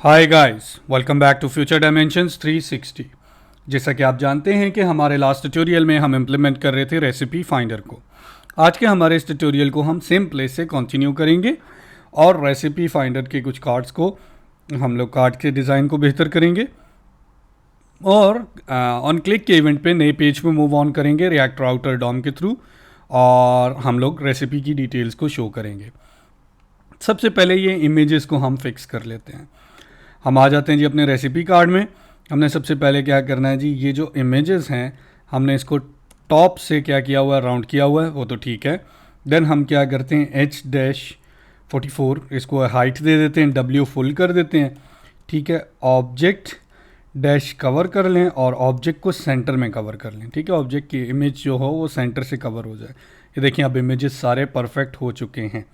Hi guys, welcome back to future dimensions 360। जैसा कि आप जानते हैं कि हमारे लास्ट ट्यूटोरियल में हम इम्प्लीमेंट कर रहे थे रेसिपी फाइंडर को। आज के हमारे इस ट्यूटोरियल को हम सेम प्लेस से कंटिन्यू करेंगे और रेसिपी फाइंडर के कुछ कार्ड्स को हम लोग कार्ड के डिज़ाइन को बेहतर करेंगे और ऑन क्लिक के इवेंट पे नए पेज पे मूव ऑन करेंगे रिएक्ट राउटर डॉम के थ्रू और हम लोग रेसिपी की डिटेल्स को शो करेंगे। सबसे पहले ये इमेजेस को हम फिक्स कर लेते हैं। हम आ जाते हैं जी अपने रेसिपी कार्ड में। हमने सबसे पहले क्या करना है जी, ये जो इमेजेस हैं हमने इसको टॉप से क्या किया हुआ है, राउंड किया हुआ है, वो तो ठीक है। देन हम क्या करते हैं H-44 इसको हाइट दे देते हैं, W फुल कर देते हैं, ठीक है। ऑब्जेक्ट डैश कवर कर लें और ऑब्जेक्ट को सेंटर में कवर कर लें, ठीक है। ऑब्जेक्ट की इमेज जो हो वो सेंटर से कवर हो जाए। ये देखिए अब इमेजेस सारे परफेक्ट हो चुके हैं।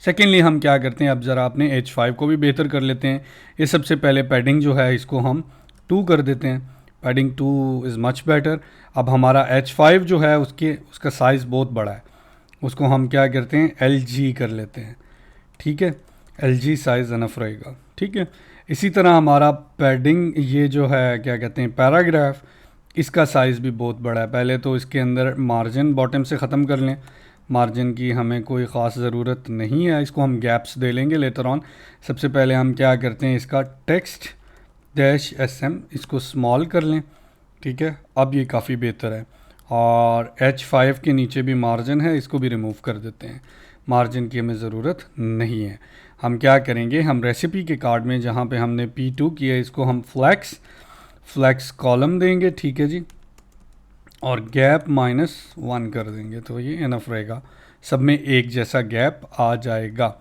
सेकेंडली हम क्या करते हैं, अब ज़रा अपने H5 को भी बेहतर कर लेते हैं। ये सबसे पहले पैडिंग जो है इसको हम 2 कर देते हैं। Padding 2 is much better. अब हमारा H5 जो है उसका साइज़ बहुत बड़ा है, उसको हम क्या करते हैं LG कर लेते हैं, ठीक है। LG साइज़ इनफ रहेगा, ठीक है। इसी तरह हमारा पैडिंग ये जो है क्या कहते हैं पैराग्राफ, इसका साइज़ भी बहुत बड़ा है। पहले तो इसके अंदर मार्जिन बॉटम से ख़त्म कर लें, मार्जिन की हमें कोई ख़ास ज़रूरत नहीं है, इसको हम गैप्स दे लेंगे लेटर ऑन। सबसे पहले हम क्या करते हैं इसका टेक्स्ट डैश SM इसको स्मॉल कर लें, ठीक है। अब ये काफ़ी बेहतर है। और H5 के नीचे भी मार्जिन है, इसको भी रिमूव कर देते हैं, मार्जिन की हमें ज़रूरत नहीं है। हम क्या करेंगे, हम रेसिपी के कार्ड में जहाँ पे हमने P2 किया इसको हम फ्लैक्स कॉलम देंगे, ठीक है जी, और गैप -1 कर देंगे तो ये इनफ रहेगा। सब में एक जैसा गैप आ जाएगा।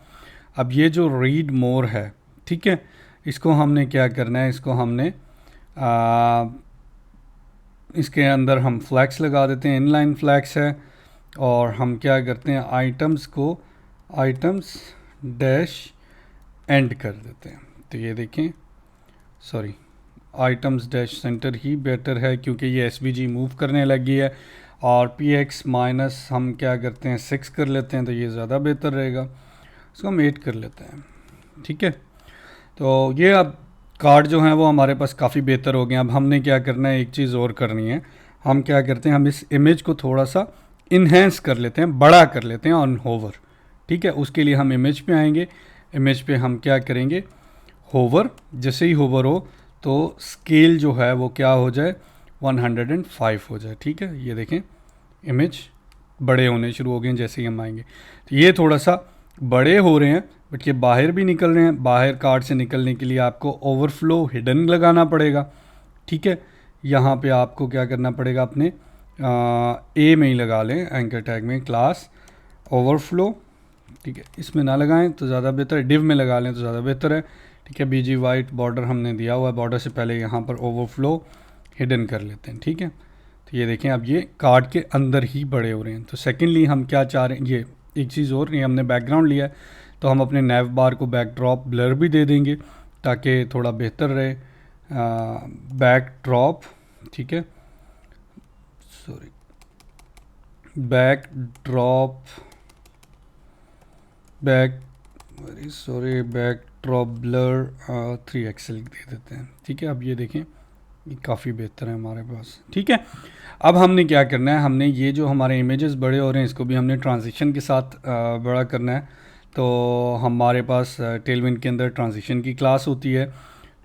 अब ये जो रीड मोर है, ठीक है, इसको हमने क्या करना है, इसको हमने इसके अंदर हम फ्लैक्स लगा देते हैं, इनलाइन फ्लैक्स है। और हम क्या करते हैं आइटम्स डैश एंड कर देते हैं। तो ये देखें, सॉरी, आइटम्स डैश सेंटर ही बेटर है क्योंकि ये SVG मूव करने लगी है। और PX माइनस हम क्या करते हैं 6 कर लेते हैं, तो ये ज़्यादा बेहतर रहेगा। इसको हम 8 कर लेते हैं, ठीक है। तो ये अब कार्ड जो हैं वो हमारे पास काफ़ी बेहतर हो गए। अब हमने क्या करना है, एक चीज़ और करनी है। हम क्या करते हैं, हम इस इमेज को थोड़ा सा इन्हेंस कर लेते हैं, बड़ा कर लेते हैं ऑन होवर, ठीक है। उसके लिए हम इमेज पे आएंगे, इमेज पे हम क्या करेंगे होवर, जैसे ही होवर हो तो स्केल जो है वो क्या हो जाए 105 हो जाए, ठीक है। ये देखें इमेज बड़े होने शुरू हो गए जैसे ही हम आएंगे। तो ये थोड़ा सा बड़े हो रहे हैं बट ये बाहर भी निकल रहे हैं। बाहर कार्ड से निकलने के लिए आपको ओवरफ्लो हिडन लगाना पड़ेगा, ठीक है। यहाँ पे आपको क्या करना पड़ेगा, अपने A में ही लगा लें, एंकर टैग में क्लास ओवरफ्लो, ठीक है। इसमें ना लगाएं तो ज़्यादा बेहतर है, डिव में लगा लें तो ज़्यादा बेहतर है, ठीक है। BG वाइट बॉर्डर हमने दिया हुआ है, बॉर्डर से पहले यहाँ पर ओवरफ्लो हिडन कर लेते हैं, ठीक है। तो ये देखें अब ये कार्ड के अंदर ही बड़े हो रहे हैं। तो सेकेंडली हम क्या चाह रहे हैं, ये एक चीज़ और, ये हमने बैकग्राउंड लिया है तो हम अपने नैव बार को बैकड्रॉप ब्लर भी दे देंगे ताकि थोड़ा बेहतर रहे। बैकड्रॉप, ठीक है, sorry, backdrop backdrop blur 3XL दे देते हैं, ठीक है। अब ये देखें ये काफ़ी बेहतर है हमारे पास, ठीक है। अब हमने क्या करना है, हमने ये जो हमारे इमेजेस बड़े हो रहे हैं इसको भी हमने ट्रांजिशन के साथ बड़ा करना है। तो हमारे पास टेलविंड के अंदर ट्रांजिशन की क्लास होती है।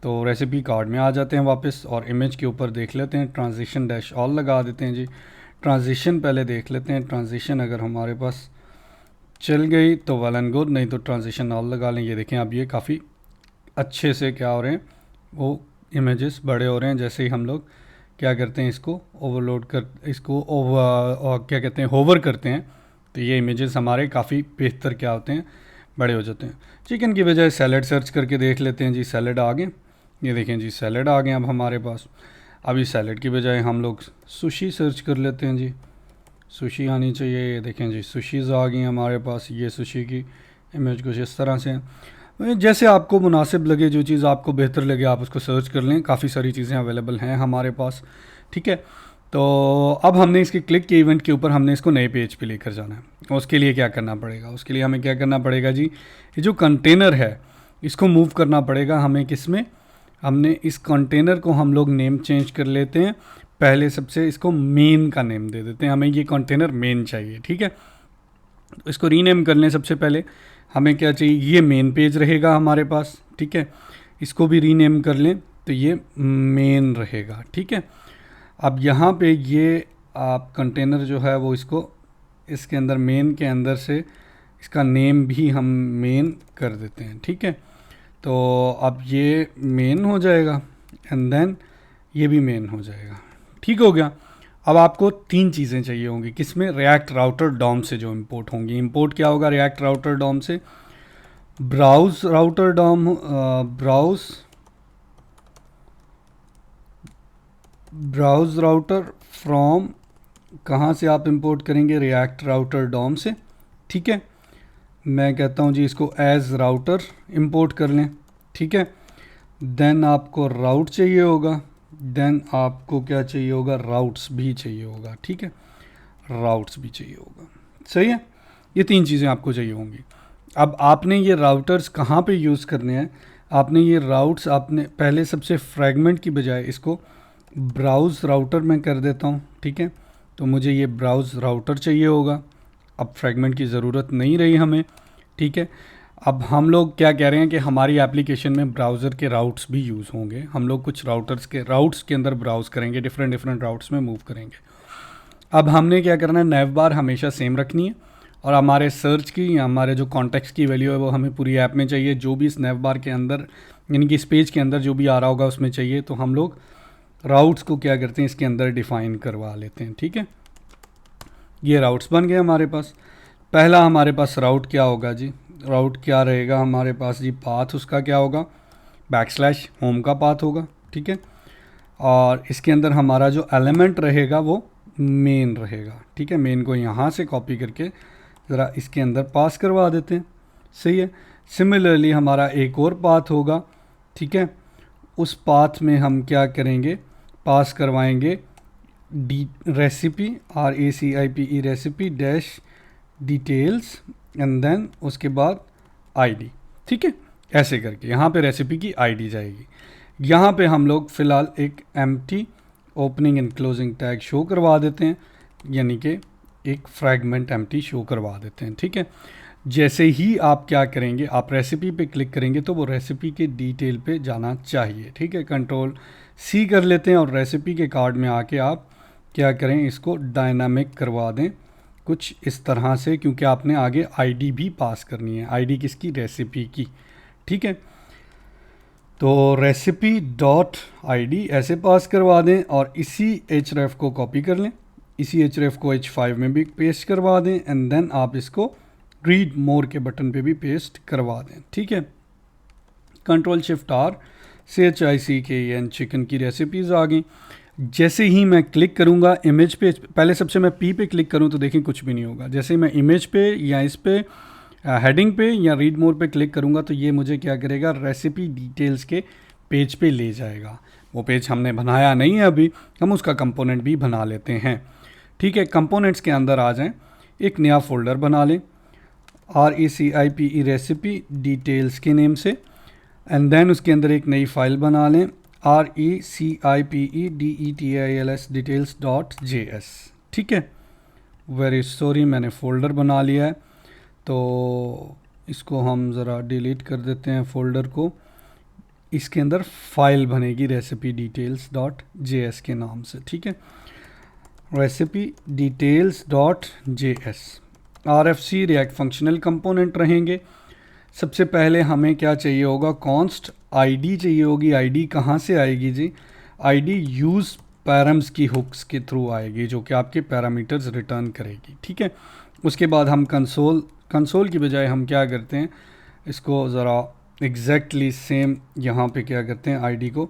तो रेसिपी कार्ड में आ जाते हैं वापस और इमेज के ऊपर देख लेते हैं, ट्रांजिशन डैश ऑल लगा देते हैं जी। ट्रांजिशन पहले देख लेते हैं, ट्रांजिशन अगर हमारे पास चल गई तो वेल एंड गुड, नहीं तो ट्रांजिशन ऑल लगा लें। ये देखें अब ये काफ़ी अच्छे से क्या हो रहे हैं, वो इमेजेस बड़े हो रहे हैं। जैसे ही हम लोग क्या करते हैं इसको ओवरलोड कर, इसको और क्या कहते हैं होवर करते हैं तो ये इमेजेस हमारे काफ़ी बेहतर क्या होते हैं, बड़े हो जाते हैं। चिकन की बजाय सैलड सर्च करके देख लेते हैं जी, सैलड आ गए। ये देखें जी सैलड आ गए अब हमारे पास। अभी सैलड की बजाय हम लोग सुशी सर्च कर लेते हैं जी, सुशी आनी चाहिए। ये देखें जी सुशीज़ आ गई हमारे पास। ये सुशी की इमेज कुछ इस तरह से है। जैसे आपको मुनासिब लगे, जो चीज़ आपको बेहतर लगे आप उसको सर्च कर लें, काफ़ी सारी चीज़ें अवेलेबल हैं हमारे पास, ठीक है। तो अब हमने इसके क्लिक के इवेंट के ऊपर हमने इसको नए पेज पे लेकर जाना है। उसके लिए क्या करना पड़ेगा, उसके लिए हमें क्या करना पड़ेगा जी, ये जो कंटेनर है इसको मूव करना पड़ेगा हमें किस में, हमने इस कंटेनर को हम लोग नेम चेंज कर लेते हैं। पहले सबसे इसको मेन का नेम दे देते हैं, हमें ये कंटेनर मेन चाहिए, ठीक है। तो इसको रीनेम कर लें। सबसे पहले हमें क्या चाहिए, ये मेन पेज रहेगा हमारे पास, ठीक है। इसको भी रीनेम कर लें तो ये मेन रहेगा, ठीक है। अब यहाँ पे ये आप कंटेनर जो है वो इसको इसके अंदर मेन के अंदर से इसका नेम भी हम मेन कर देते हैं, ठीक है। तो अब ये मेन हो जाएगा एंड देन ये भी मेन हो जाएगा, ठीक हो गया। अब आपको 3 चीज़ें चाहिए होंगी किसमें, रिएक्ट राउटर डॉम से जो इंपोर्ट होंगी। इंपोर्ट क्या होगा रिएक्ट राउटर डॉम से, browser router dom, browser router from, कहाँ से आप इंपोर्ट करेंगे, रिएक्ट राउटर डॉम से, ठीक है। मैं कहता हूँ जी इसको एज राउटर इंपोर्ट कर लें, ठीक है। देन आपको राउट चाहिए होगा, देन आपको क्या चाहिए होगा, राउट्स भी चाहिए होगा, ठीक है। राउट्स भी चाहिए होगा, सही है। ये 3 चीज़ें आपको चाहिए होंगी। अब आपने ये राउटर्स कहाँ पे यूज़ करने हैं, आपने ये राउट्स आपने पहले सबसे फ्रैगमेंट की बजाय इसको ब्राउज़ राउटर में कर देता हूँ, ठीक है। तो मुझे ये ब्राउज़ राउटर चाहिए होगा, अब फ्रैगमेंट की ज़रूरत नहीं रही हमें, ठीक है। अब हम लोग क्या कह रहे हैं कि हमारी एप्लीकेशन में ब्राउज़र के राउट्स भी यूज़ होंगे, हम लोग कुछ राउटर्स के राउट्स के अंदर ब्राउज़ करेंगे, डिफरेंट राउट्स में मूव करेंगे। अब हमने क्या करना है, नैव बार हमेशा सेम रखनी है और हमारे सर्च की या हमारे जो कॉन्टेक्स्ट की वैल्यू है वो हमें पूरी ऐप में चाहिए, जो भी इस नैव बार के अंदर यानी कि इस पेज के अंदर जो भी आ रहा होगा उसमें चाहिए। तो हम लोग राउट्स को क्या करते हैं, इसके अंदर डिफ़ाइन करवा लेते हैं, ठीक है। ये राउट्स बन गए हमारे पास। पहला हमारे पास राउट क्या होगा जी, राउट क्या रहेगा हमारे पास जी, पाथ उसका क्या होगा, बैकस्लैश होम का पाथ होगा, ठीक है। और इसके अंदर हमारा जो एलिमेंट रहेगा वो मेन रहेगा, ठीक है। मेन को यहाँ से कॉपी करके ज़रा इसके अंदर पास करवा देते हैं, सही है। सिमिलरली हमारा एक और पाथ होगा, ठीक है। उस पाथ में हम क्या करेंगे, पास करवाएंगे the recipe RACIPE recipe dash details and then उसके बाद आईडी, ठीक है। ऐसे करके यहाँ पे रेसिपी की आईडी जाएगी। यहाँ पे हम लोग फ़िलहाल एक empty opening and closing tag show करवा देते हैं, यानी कि एक फ्रैगमेंट एम्प्टी शो करवा देते हैं, ठीक है। जैसे ही आप क्या करेंगे, आप रेसिपी पे क्लिक करेंगे तो वो रेसिपी के डिटेल पे जाना चाहिए, ठीक है। Ctrl+C कर लेते हैं और रेसिपी के कार्ड में आके आप क्या करें, इसको डायनामिक करवा दें कुछ इस तरह से, क्योंकि आपने आगे आईडी भी पास करनी है, आईडी किसकी, रेसिपी की, ठीक है। तो रेसिपी डॉट आईडी ऐसे पास करवा दें और इसी href को कॉपी कर लें, इसी href को H5 में भी पेस्ट करवा दें एंड देन आप इसको रीड मोर के बटन पे भी पेस्ट करवा दें, ठीक है। Ctrl+Shift+R CHICKEN चिकन की रेसिपीज़ आ गई। जैसे ही मैं क्लिक करूंगा इमेज पे, पहले सबसे मैं P पे क्लिक करूं तो देखें कुछ भी नहीं होगा। जैसे मैं इमेज पे या इस पे हेडिंग पे या रीड मोर पे क्लिक करूंगा तो ये मुझे क्या करेगा, रेसिपी डिटेल्स के पेज पे ले जाएगा। वो पेज हमने बनाया नहीं है अभी, हम उसका कंपोनेंट भी बना लेते हैं, ठीक है। कंपोनेंट्स के अंदर आ जाएं, एक नया फोल्डर बना लें RACIPE रेसिपी डिटेल्स के नेम से एंड देन उसके अंदर एक नई फाइल बना लें RACIPE DETAILS details.js, ठीक है। वेरी सॉरी मैंने फ़ोल्डर बना लिया है, तो इसको हम ज़रा डिलीट कर देते हैं फ़ोल्डर को। इसके अंदर फाइल बनेगी रेसिपी डिटेल्स.js के नाम से, ठीक है। Recipe details js RFC React functional component रहेंगे। सबसे पहले हमें क्या चाहिए होगा, कॉन्स्ट आईडी चाहिए होगी। आईडी कहाँ से आएगी जी, आईडी यूज़ पैरम्स की हुक्स के थ्रू आएगी, जो कि आपके पैरामीटर्स रिटर्न करेगी, ठीक है। उसके बाद हम कंसोल की बजाय हम क्या करते हैं, इसको ज़रा एग्जैक्टली सेम यहाँ पे क्या करते हैं, आईडी को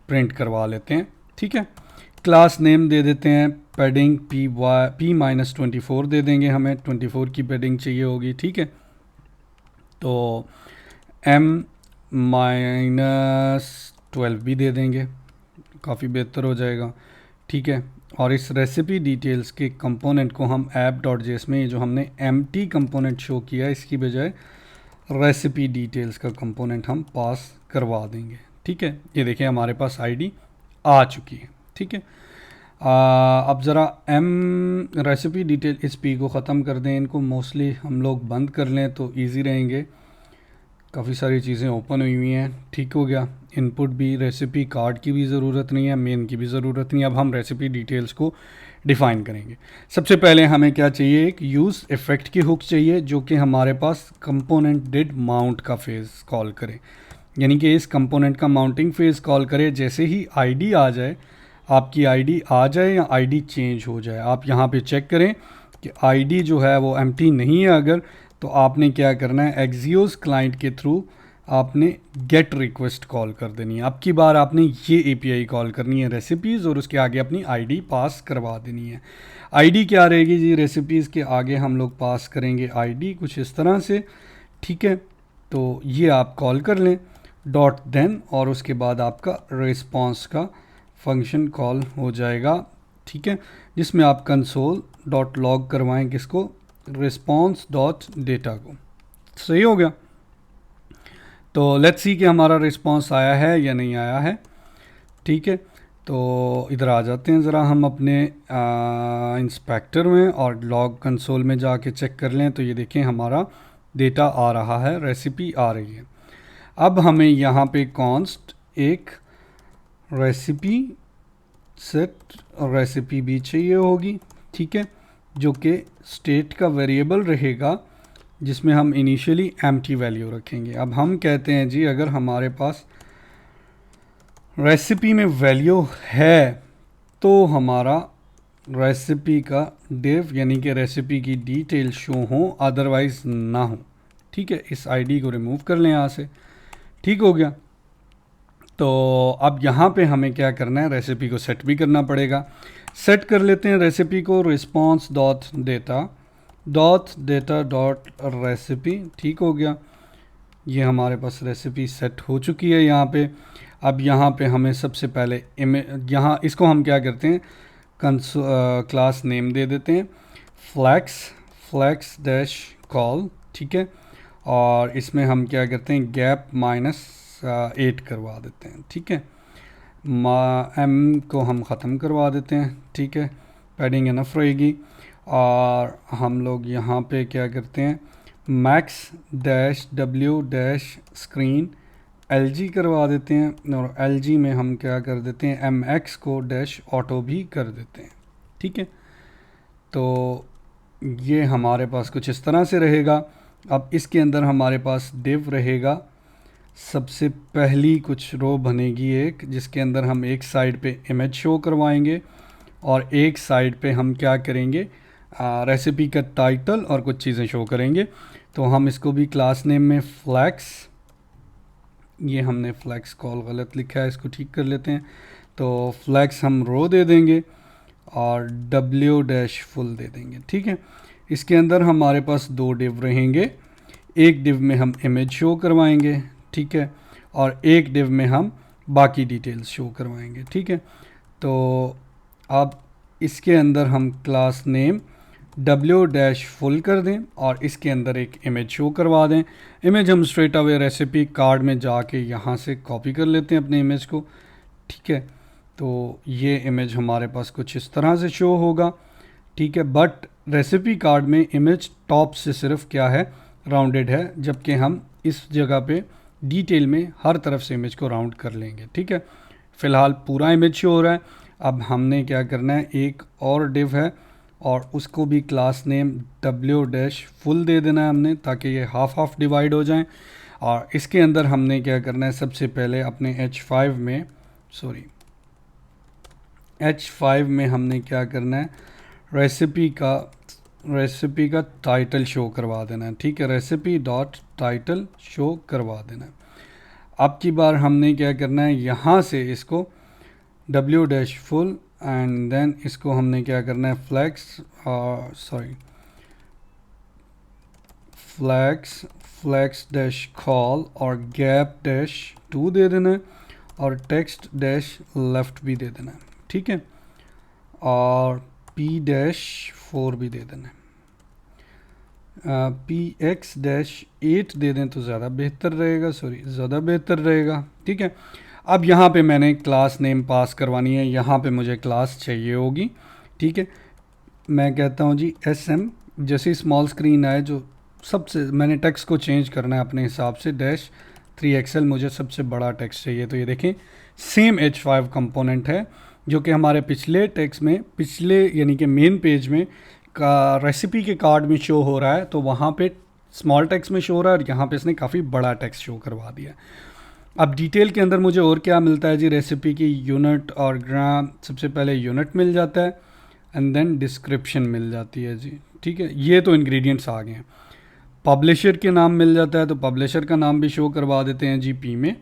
प्रिंट करवा लेते हैं, ठीक है। क्लास नेम दे देते हैं पैडिंग P-24 दे देंगे, हमें 24 की पैडिंग चाहिए होगी, ठीक है। तो M-12 भी दे देंगे, काफ़ी बेहतर हो जाएगा, ठीक है। और इस रेसिपी डिटेल्स के कंपोनेंट को हम app.js में, ये जो हमने empty कंपोनेंट शो किया है, इसकी बजाय रेसिपी डिटेल्स का कंपोनेंट हम पास करवा देंगे। ठीक है, ये देखिए हमारे पास आईडी आ चुकी है। ठीक है, अब ज़रा एम रेसिपी डिटेल इस पी को ख़त्म कर दें, इनको मोस्टली हम लोग बंद कर लें तो इजी रहेंगे। काफ़ी सारी चीज़ें ओपन हुई हुई हैं। ठीक हो गया, इनपुट भी, रेसिपी कार्ड की भी ज़रूरत नहीं है, मेन की भी ज़रूरत नहीं है। अब हम रेसिपी डिटेल्स को डिफ़ाइन करेंगे। सबसे पहले हमें क्या चाहिए, एक यूज़ इफ़ेक्ट की हुक चाहिए जो कि हमारे पास कंपोनेंट डिड माउंट का फेज़ कॉल करे, यानी कि इस कंपोनेंट का माउंटिंग फेज़ कॉल करे। जैसे ही आईडी आ जाए, आपकी आईडी आ जाए या आईडी चेंज हो जाए, आप यहाँ पे चेक करें कि आईडी जो है वो एम्प्टी नहीं है अगर, तो आपने क्या करना है, एक्सियोस क्लाइंट के थ्रू आपने गेट रिक्वेस्ट कॉल कर देनी है। अब की बार आपने ये एपीआई कॉल करनी है रेसिपीज़, और उसके आगे अपनी आईडी पास करवा देनी है। आईडी क्या रहेगी जी, रेसिपीज़ के आगे हम लोग पास करेंगे आईडी कुछ इस तरह से। ठीक है, तो ये आप कॉल कर लें डॉट देन, और उसके बाद आपका रिस्पॉन्स का फंक्शन कॉल हो जाएगा। ठीक है, जिसमें आप कंसोल डॉट लॉग करवाएं किसको, रिस्पॉन्स डॉट डेटा को। सही हो गया। तो लेट्स सी कि हमारा रिस्पॉन्स आया है या नहीं आया है। ठीक है, तो इधर आ जाते हैं ज़रा हम अपने इंस्पेक्टर में, और लॉग कंसोल में जाके चेक कर लें। तो ये देखें हमारा डेटा आ रहा है, रेसिपी आ रही है। अब हमें यहाँ पे कॉन्स्ट एक रेसिपी सेट रेसिपी भी चाहिए होगी। ठीक है, जो कि स्टेट का वेरिएबल रहेगा जिसमें हम इनिशियली एम्प्टी वैल्यू रखेंगे। अब हम कहते हैं जी अगर हमारे पास रेसिपी में वैल्यू है तो हमारा रेसिपी का डिव यानी कि रेसिपी की डिटेल शो हो, अदरवाइज ना हो। ठीक है, इस आईडी को रिमूव कर लें यहाँ से। ठीक हो गया। तो अब यहाँ पे हमें क्या करना है, रेसिपी को सेट भी करना पड़ेगा। सेट कर लेते हैं रेसिपी को, response dot data dot recipe. ठीक हो गया, ये हमारे पास रेसिपी सेट हो चुकी है यहाँ पे। अब यहाँ पे हमें सबसे पहले यहाँ इसको हम क्या करते हैं, क्लास नेम दे देते हैं फ्लैक्स डैश कॉल। ठीक है, और इसमें हम क्या करते हैं, गैप -8 करवा देते हैं। ठीक है, एम को हम ख़त्म करवा देते हैं। ठीक है, पैडिंग इनफ रहेगी। और हम लोग यहाँ पे क्या करते हैं, max dash W dash screen LG करवा देते हैं, और एलजी में हम क्या कर देते हैं, एम एक्स को डैश ऑटो भी कर देते हैं। ठीक है, तो ये हमारे पास कुछ इस तरह से रहेगा। अब इसके अंदर हमारे पास डिव रहेगा। सबसे पहली कुछ रो बनेगी एक, जिसके अंदर हम एक साइड पे इमेज शो करवाएंगे और एक साइड पे हम क्या करेंगे, रेसिपी का टाइटल और कुछ चीज़ें शो करेंगे। तो हम इसको भी क्लास नेम में फ्लैक्स, ये हमने फ्लैक्स कॉल गलत लिखा है, इसको ठीक कर लेते हैं। तो फ्लैक्स हम रो दे देंगे और डब्ल्यू डैश फुल दे देंगे। ठीक है, इसके अंदर हमारे पास दो डिव रहेंगे। एक डिव में हम इमेज शो करवाएंगे, ठीक है, और एक डिव में हम बाकी डिटेल्स शो करवाएंगे। ठीक है, तो अब इसके अंदर हम class name W dash full कर दें और इसके अंदर एक इमेज शो करवा दें। इमेज हम स्ट्रेट अवे रेसिपी कार्ड में जाके यहाँ से कॉपी कर लेते हैं अपने इमेज को। ठीक है, तो ये इमेज हमारे पास कुछ इस तरह से शो होगा। ठीक है, बट रेसिपी कार्ड में इमेज टॉप से सिर्फ क्या है, राउंडेड है, जबकि हम इस जगह पे डिटेल में हर तरफ से इमेज को राउंड कर लेंगे। ठीक है, फ़िलहाल पूरा इमेज शो हो रहा है। अब हमने क्या करना है, एक और डिव है और उसको भी class name W dash full दे देना है हमने, ताकि ये हाफ हाफ डिवाइड हो जाएं। और इसके अंदर हमने क्या करना है, सबसे पहले अपने H5 में हमने क्या करना है, रेसिपी का टाइटल शो करवा देना है। ठीक है, रेसिपी डॉट टाइटल शो करवा देना है। अब की बार हमने क्या करना है, यहाँ से इसको W dash full and then इसको हमने क्या करना है, फ्लैक्स डैश कॉल और गैप डैश 2 दे देना है और टेक्स्ट डैश लेफ्ट भी दे देना है। ठीक है, और P-4 भी दे देना है। px-8 दे दें तो ज़्यादा बेहतर रहेगा, ज़्यादा बेहतर रहेगा। ठीक है, अब यहाँ पे मैंने क्लास नेम पास करवानी है, यहाँ पे मुझे क्लास चाहिए होगी। ठीक है, मैं कहता हूँ जी SM, जैसे स्मॉल स्क्रीन आए जो सबसे मैंने टेक्स्ट को चेंज करना है अपने हिसाब से, -3 मुझे सबसे बड़ा टेक्स्ट चाहिए। तो ये देखें सेम H5 कंपोनेंट है जो कि हमारे पिछले टेक्स्ट में, पिछले यानी कि मेन पेज में का रेसिपी के कार्ड में शो हो रहा है, तो वहाँ पे स्मॉल टेक्स्ट में शो हो रहा है और यहाँ पे इसने काफ़ी बड़ा टेक्स्ट शो करवा दिया। अब डिटेल के अंदर मुझे और क्या मिलता है जी, रेसिपी की यूनिट और ग्राम। सबसे पहले यूनिट मिल जाता है एंड देन डिस्क्रिप्शन मिल जाती है जी। ठीक है, ये तो इंग्रेडिएंट्स आ गए हैं। पब्लिशर के नाम मिल जाता है, तो पब्लिशर का नाम भी शो करवा देते हैं जी पी में।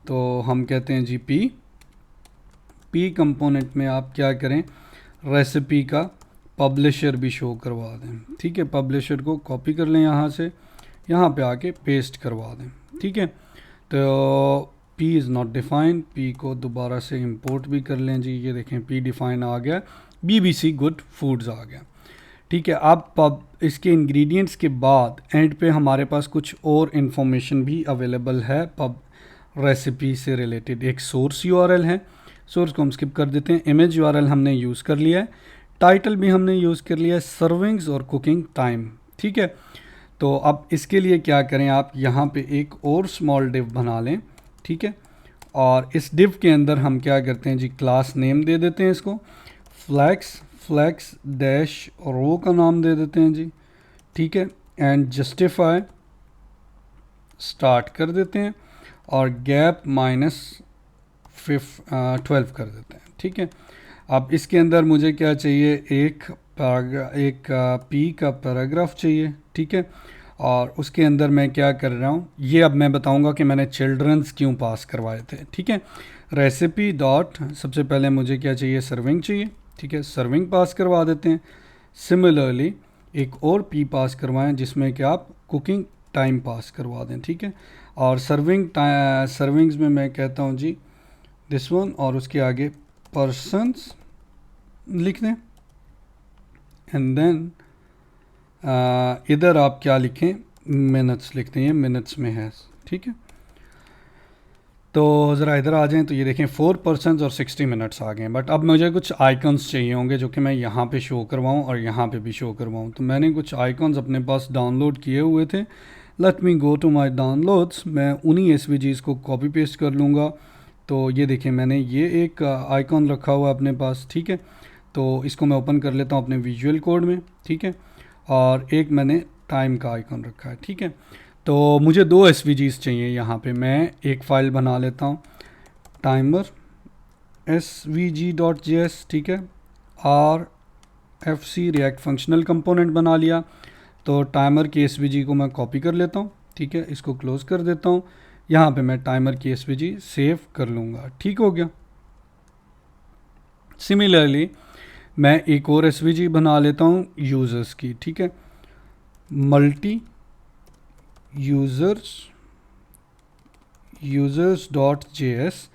तो हम कहते हैं जी पी कंपोनेंट में आप क्या करें, रेसिपी का पब्लिशर भी शो करवा दें। ठीक है, पब्लिशर को कॉपी कर लें यहाँ से, यहाँ पे आके पेस्ट करवा दें। ठीक है, तो P is not defined, P को दोबारा से इंपोर्ट भी कर लें जी। ये देखें P डिफाइन आ गया, BBC गुड फूड्स आ गया। ठीक है, अब इसके इंग्रेडिएंट्स के बाद एंड पे हमारे पास कुछ और इन्फॉर्मेशन भी अवेलेबल है पब रेसिपी से रिलेटेड। एक सोर्स URL है, सोर्स को हम स्किप कर देते हैं। इमेज URL हमने यूज़ कर लिया है, टाइटल भी हमने यूज़ कर लिया है, सर्विंग्स और कुकिंग टाइम। ठीक है, तो अब इसके लिए क्या करें, आप यहाँ पे एक और स्मॉल डिव बना लें। ठीक है, और इस डिव के अंदर हम क्या करते हैं जी, क्लास नेम दे देते हैं इसको, फ्लैक्स डैश रो का नाम दे देते हैं जी। ठीक है, एंड जस्टिफाई स्टार्ट कर देते हैं और गैप -12 कर देते हैं। ठीक है, अब इसके अंदर मुझे क्या चाहिए, एक पी का पैराग्राफ चाहिए। ठीक है, और उसके अंदर मैं क्या कर रहा हूँ, ये अब मैं बताऊँगा कि मैंने चिल्ड्रंस क्यों पास करवाए थे। ठीक है, रेसिपी डॉट, सबसे पहले मुझे क्या चाहिए, सर्विंग चाहिए। ठीक है, सर्विंग पास करवा देते हैं। सिमिलरली एक और पी पास करवाएं जिसमें कि आप कुकिंग टाइम पास करवा दें। ठीक है, और सर्विंग्स में मैं कहता हूँ जी दिस वन, और उसके आगे पर्सन्स लिख दें एंड देन इधर आप क्या लिखें, मिनट्स लिखते हैं, ये मिनट्स में है। ठीक है, तो ज़रा इधर आ जाएं, तो ये देखें 4 पर्सन्स और 60 मिनट्स आ गए। बट अब मुझे कुछ आइकन्स चाहिए होंगे जो कि मैं यहाँ पे शो करवाऊँ और यहाँ पे भी शो करवाऊँ। तो मैंने कुछ आइकन्स अपने पास डाउनलोड किए हुए थे। Let me go to my downloads, मैं उन्हीं SVGs को कॉपी पेस्ट कर लूँगा। तो ये देखें मैंने ये एक आइकॉन रखा हुआ अपने पास। ठीक है, तो इसको मैं ओपन कर लेता हूँ अपने विजुअल कोड में। ठीक है, और एक मैंने टाइम का आइकॉन रखा है। ठीक है, तो मुझे 2 SVGs चाहिए यहाँ पे। मैं एक फ़ाइल बना लेता हूँ टाइमर svg.js। ठीक है, RFC रिएक्ट फंक्शनल कंपोनेंट बना लिया। तो टाइमर की SVG को मैं कॉपी कर लेता हूँ। ठीक है, इसको क्लोज़ कर देता हूँ। यहाँ पे मैं टाइमर की SVG सेव कर लूँगा। ठीक हो गया। सिमिलरली मैं एक और SVG बना लेता हूँ यूज़र्स की। ठीक है, multi users js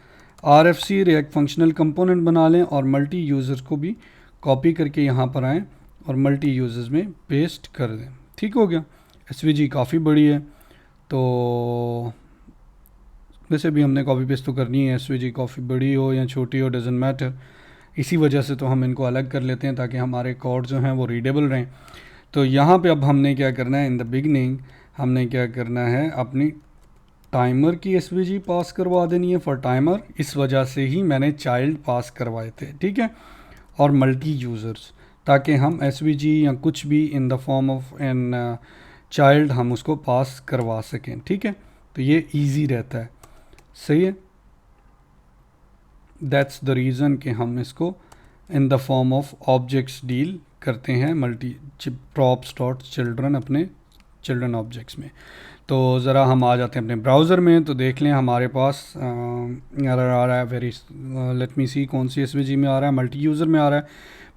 RFC React functional component बना लें और मल्टी यूज़र्स को भी कॉपी करके यहाँ पर आएँ और मल्टी यूज़र्स में पेस्ट कर दें। ठीक हो गया। SVG काफ़ी बड़ी है, तो वैसे भी हमने कॉपी पेस्ट तो करनी है। SVG काफ़ी बड़ी हो या छोटी हो, डजेंट मैटर। इसी वजह से तो हम इनको अलग कर लेते हैं ताकि हमारे कोड जो हैं वो रीडेबल रहें। तो यहाँ पे अब हमने क्या करना है, इन द बिगनिंग हमने क्या करना है, अपनी टाइमर की SVG पास करवा देनी है फॉर टाइमर। इस वजह से ही मैंने चाइल्ड पास करवाए थे। ठीक है, और मल्टी यूज़र्स, ताकि हम SVG या कुछ भी in the form of an child हम उसको पास करवा सकें। ठीक है, तो ये ईजी रहता है। सही है, दैट्स द रीज़न कि हम इसको इन the form of objects deal करते हैं, मल्टी प्रॉप्स डॉट चिल्ड्रन अपने चिल्ड्रन ऑब्जेक्ट्स में। तो ज़रा हम आ जाते हैं अपने ब्राउज़र में, तो देख लें हमारे पास एरर आ रहा है। वेरी लेट मी सी कौन सी SVG में आ रहा है, मल्टी यूज़र में आ रहा है।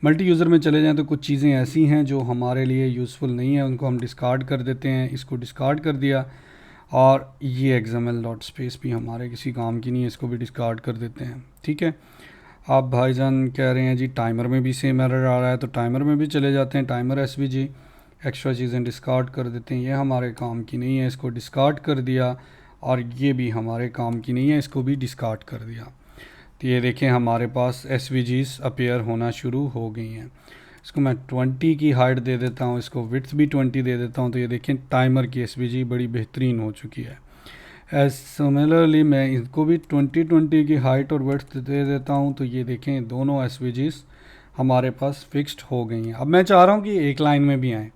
मल्टी यूज़र में चले जाएं तो कुछ चीज़ें ऐसी हैं जो हमारे लिए यूज़फुल नहीं है, उनको हम डिस्कार्ड कर देते हैं। इसको डिस्कार्ड कर दिया, और ये XML डॉट स्पेस भी हमारे किसी काम की नहीं है, इसको भी डिस्कार्ड कर देते हैं। ठीक है, आप भाईजान कह रहे हैं जी टाइमर में भी सेम एरर आ रहा है, तो टाइमर में भी चले जाते हैं। टाइमर SVG एक्स्ट्रा चीज़ें डिस्कार्ड कर देते हैं, ये हमारे काम की नहीं है, इसको डिस्कार्ड कर दिया। और ये भी हमारे काम की नहीं है, इसको भी डिस्कार्ड कर दिया। तो ये देखें हमारे पास एसवीजीज अपीयर होना शुरू हो गई हैं। इसको मैं 20 की हाइट दे देता हूँ, इसको विड्थ भी 20 दे देता हूँ। तो ये देखें टाइमर की एसवीजी बड़ी बेहतरीन हो चुकी है। एज सिमिलरली मैं इनको भी 20 की हाइट और विड्थ दे देता हूँ। तो ये देखें दोनों एसवीजीज हमारे पास फिक्स्ड हो गई हैं। अब मैं चाह रहा हूँ कि एक लाइन में भी आएँ,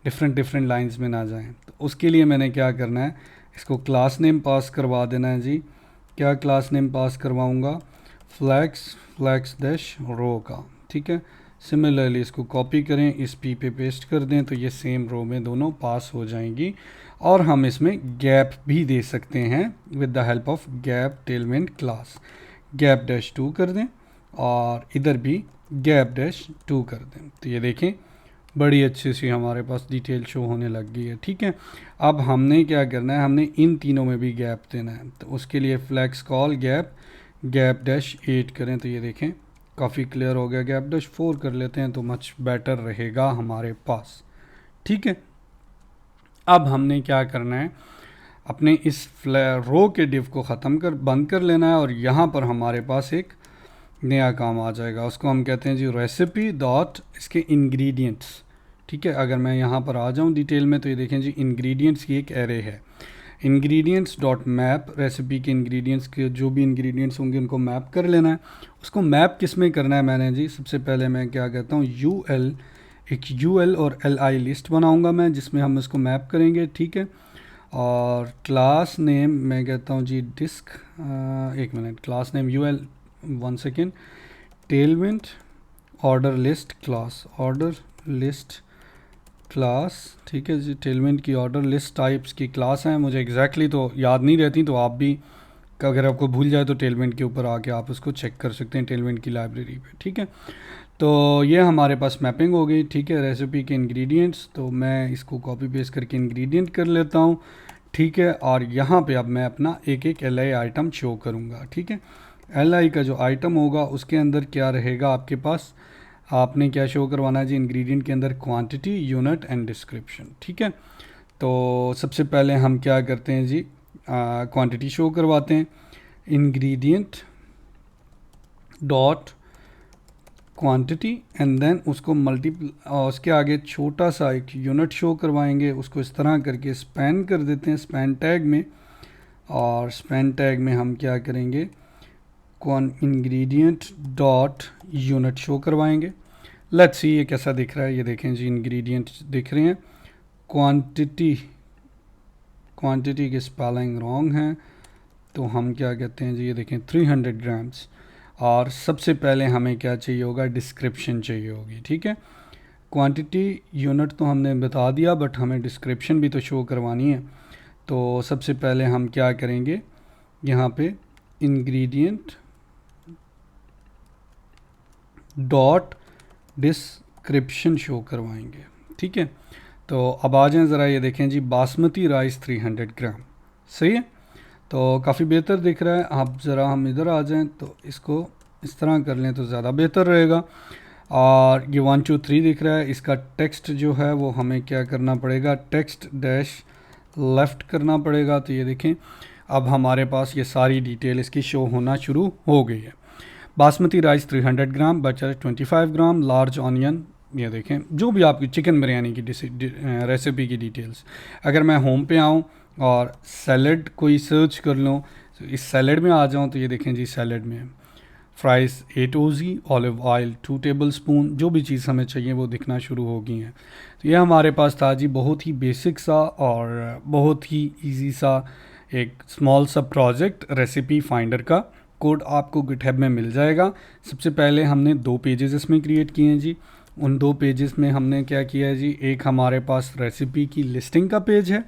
डिफरेंट लाइंस में ना जाएं। तो उसके लिए मैंने क्या करना है, इसको क्लास नेम पास करवा देना है जी। क्या क्लास नेम पास करवाऊँगा, फ्लैक्स डैश रो का, ठीक है। सिमिलरली इसको कॉपी करें, इस पी पे पेस्ट कर दें, तो ये सेम रो में दोनों पास हो जाएंगी। और हम इसमें गैप भी दे सकते हैं with the help of gap टेलमेंट क्लास। गैप डैश 2 कर दें और इधर भी गैप डैश 2 कर दें। तो ये देखें बड़ी अच्छी सी हमारे पास डिटेल शो होने लग गई है, ठीक है। अब हमने क्या करना है, हमने इन तीनों में भी गैप देना है। तो उसके लिए फ्लैक्स कॉल गैप डैश 8 करें। तो ये देखें काफ़ी क्लियर हो गया। गैप डैश 4 कर लेते हैं तो मच बेटर रहेगा हमारे पास, ठीक है। अब हमने क्या करना है, अपने इस रो के डिव को ख़त्म कर बंद कर लेना है। और यहाँ पर हमारे पास एक नया काम आ जाएगा, उसको हम कहते हैं जी रेसिपी डॉट इसके इंग्रेडिएंट्स, ठीक है। अगर मैं यहाँ पर आ जाऊँ डिटेल में, तो ये देखें जी इंग्रेडिएंट्स की एक एरे है। इंग्रेडिएंट्स डॉट मैप, रेसिपी के इंग्रेडिएंट्स के जो भी इंग्रेडिएंट्स होंगे उनको मैप कर लेना है। उसको मैप किस में करना है मैंने जी, सबसे पहले मैं क्या कहता हूँ एक यूएल और एलआई लिस्ट बनाऊँगा मैं, जिसमें हम इसको मैप करेंगे, ठीक है। और क्लास नेम मैं कहता हूँ जी डिस्क, एक minute, class name UL, 1 second, टेलमेंट ऑर्डर लिस्ट क्लास, ठीक है जी। टेलमेंट की ऑर्डर लिस्ट टाइप्स की क्लास हैं, मुझे एग्जैक्टली तो याद नहीं रहती, तो आप भी अगर आपको भूल जाए तो टेलमेंट के ऊपर आके आप उसको चेक कर सकते हैं टेलमेंट की लाइब्रेरी पे, ठीक है। तो ये हमारे पास मैपिंग हो गई, ठीक है, रेसिपी के इंग्रेडिएंट्स। तो मैं इसको कॉपी पेस्ट करके इंग्रेडिएंट कर लेता हूँ, ठीक है। और यहाँ पे अब मैं अपना एक एक एलआई आइटम शो करूँगा, ठीक है। एलआई का जो आइटम होगा उसके अंदर क्या रहेगा आपके पास, आपने क्या शो करवाना है जी, इंग्रेडिएंट के अंदर क्वांटिटी, यूनिट एंड डिस्क्रिप्शन, ठीक है। तो सबसे पहले हम क्या करते हैं जी, क्वांटिटी शो करवाते हैं। Ingredient dot quantity and then उसको उसके आगे छोटा सा एक यूनिट शो करवाएंगे। उसको इस तरह करके स्पैन कर देते हैं स्पैन टैग में। और स्पैन टैग में हम क्या करेंगे, इंग्रेडिएंट डॉट यूनिट शो करवाएंगे। लेट्स सी ये कैसा दिख रहा है। ये देखें जी इंग्रेडिएंट दिख रहे हैं। क्वांटिटी की स्पेलिंग रॉन्ग है, तो हम क्या कहते हैं जी, ये देखें 300 ग्राम्स। और सबसे पहले हमें क्या चाहिए होगा, डिस्क्रिप्शन चाहिए होगी, ठीक है। क्वांटिटी यूनिट तो हमने बता दिया, बट हमें डिस्क्रिप्शन भी तो शो करवानी है। तो सबसे पहले हम क्या करेंगे, यहाँ पे इंग्रेडिएंट डॉट डिस्क्रिप्शन शो करवाएंगे, ठीक है। तो अब आ जाएं ज़रा, ये देखें जी बासमती राइस 300 ग्राम, सही है। तो काफ़ी बेहतर दिख रहा है। आप ज़रा हम इधर आ जाएं तो इसको इस तरह कर लें तो ज़्यादा बेहतर रहेगा। और ये 1 2 3 दिख रहा है। इसका टेक्स्ट जो है वो हमें क्या करना पड़ेगा, टेक्स्ट डैश लेफ़्ट करना पड़ेगा। तो ये देखें अब हमारे पास ये सारी डिटेल इसकी शो होना शुरू हो गई है। बासमती राइस 300 ग्राम, बटर 25 ग्राम, लार्ज ऑनियन, ये देखें जो भी आपकी चिकन बिरयानी की रेसिपी की डिटेल्स। अगर मैं होम पे आऊँ और सैलड कोई सर्च कर लूँ, तो इस सैलड में आ जाऊँ, तो ये देखें जी सैलड में फ्राइज़ 8 ओजी, ऑलिव ऑयल 2 टेबल स्पून, जो भी चीज़ हमें चाहिए वो दिखना शुरू हो गई हैं। तो ये हमारे पास था जी बहुत ही बेसिक सा और बहुत ही ईजी सा एक स्मॉल सा प्रोजेक्ट रेसिपी फाइंडर का। कोड आपको गिटहब में मिल जाएगा। सबसे पहले हमने 2 पेजेस इसमें क्रिएट किए हैं जी। उन 2 पेजेस में हमने क्या किया है जी, एक हमारे पास रेसिपी की लिस्टिंग का पेज है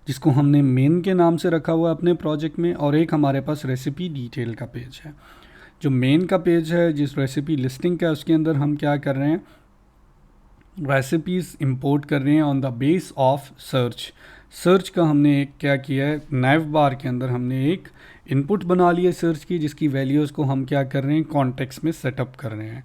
जिसको हमने मेन के नाम से रखा हुआ है अपने प्रोजेक्ट में, और एक हमारे पास रेसिपी डिटेल का पेज है। जो मेन का पेज है जिस रेसिपी लिस्टिंग का, उसके अंदर हम क्या कर रहे हैं, रेसिपीज़ इंपोर्ट कर रहे हैं on the base of search का हमने एक क्या किया है, नैव बार के अंदर हमने एक इनपुट बना लिया सर्च की, जिसकी वैल्यूज़ को हम क्या कर रहे हैं, कॉन्टेक्स्ट में सेटअप कर रहे हैं।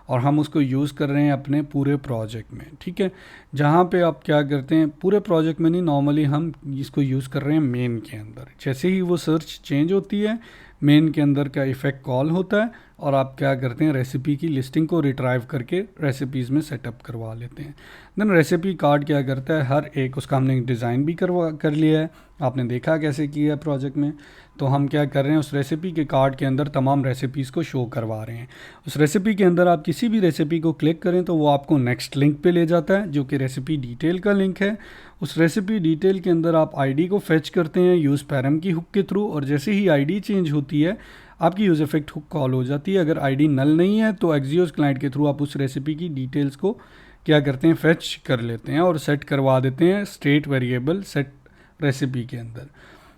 और हम उसको यूज़ कर रहे हैं अपने पूरे प्रोजेक्ट में, ठीक है। जहाँ पे आप क्या करते हैं, पूरे प्रोजेक्ट में नहीं, नॉर्मली हम इसको यूज़ कर रहे हैं मेन के अंदर। जैसे ही वो सर्च चेंज होती है, मेन के अंदर का इफ़ेक्ट कॉल होता है और आप क्या करते हैं, रेसिपी की लिस्टिंग को रिट्राइव करके रेसिपीज़ में सेटअप करवा लेते हैं। देन रेसिपी कार्ड क्या करता है, हर एक उसका हमने डिज़ाइन भी कर लिया है, आपने देखा कैसे किया है प्रोजेक्ट में। तो हम क्या कर रहे हैं, उस रेसिपी के कार्ड के अंदर तमाम रेसिपीज़ को शो करवा रहे हैं। उस रेसिपी के अंदर आप किसी भी रेसिपी को क्लिक करें तो वो आपको नेक्स्ट लिंक पे ले जाता है, जो कि रेसिपी डिटेल का लिंक है। उस रेसिपी डिटेल के अंदर आप आईडी को फेच करते हैं यूज़ पैरम की हुक के थ्रू, और जैसे ही आईडी चेंज होती है आपकी यूज़ इफेक्ट हुक कॉल हो जाती है। अगर आईडी नल नहीं है तो एक्सियोस क्लाइंट के थ्रू आप उस रेसिपी की डिटेल्स को क्या करते हैं, फेच कर लेते हैं और सेट करवा देते हैं स्टेट वेरिएबल सेट रेसिपी के अंदर,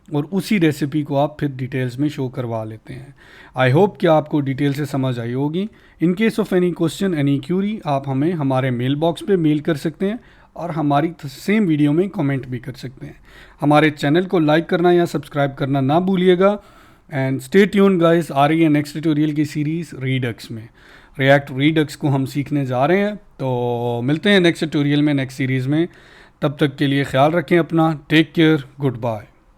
और उसी रेसिपी को आप फिर डिटेल्स में शो करवा लेते हैं। आई होप कि आपको डिटेल से समझ आई होगी। In case of any question, any Curie, आप हमें हमारे मेल बॉक्स पे मेल कर सकते हैं और हमारी सेम वीडियो में कमेंट भी कर सकते हैं। हमारे चैनल को लाइक करना या सब्सक्राइब करना ना भूलिएगा। एंड स्टे ट्यून गाइस, आ रही है नेक्स्ट ट्यूटोरियल की सीरीज़ रीडक्स में। रिएक्ट रीडक्स को हम सीखने जा रहे हैं, तो मिलते हैं नेक्स्ट ट्यूटोरियल में, नेक्स्ट सीरीज़ में। तब तक के लिए ख्याल रखें अपना। Take care, good bye.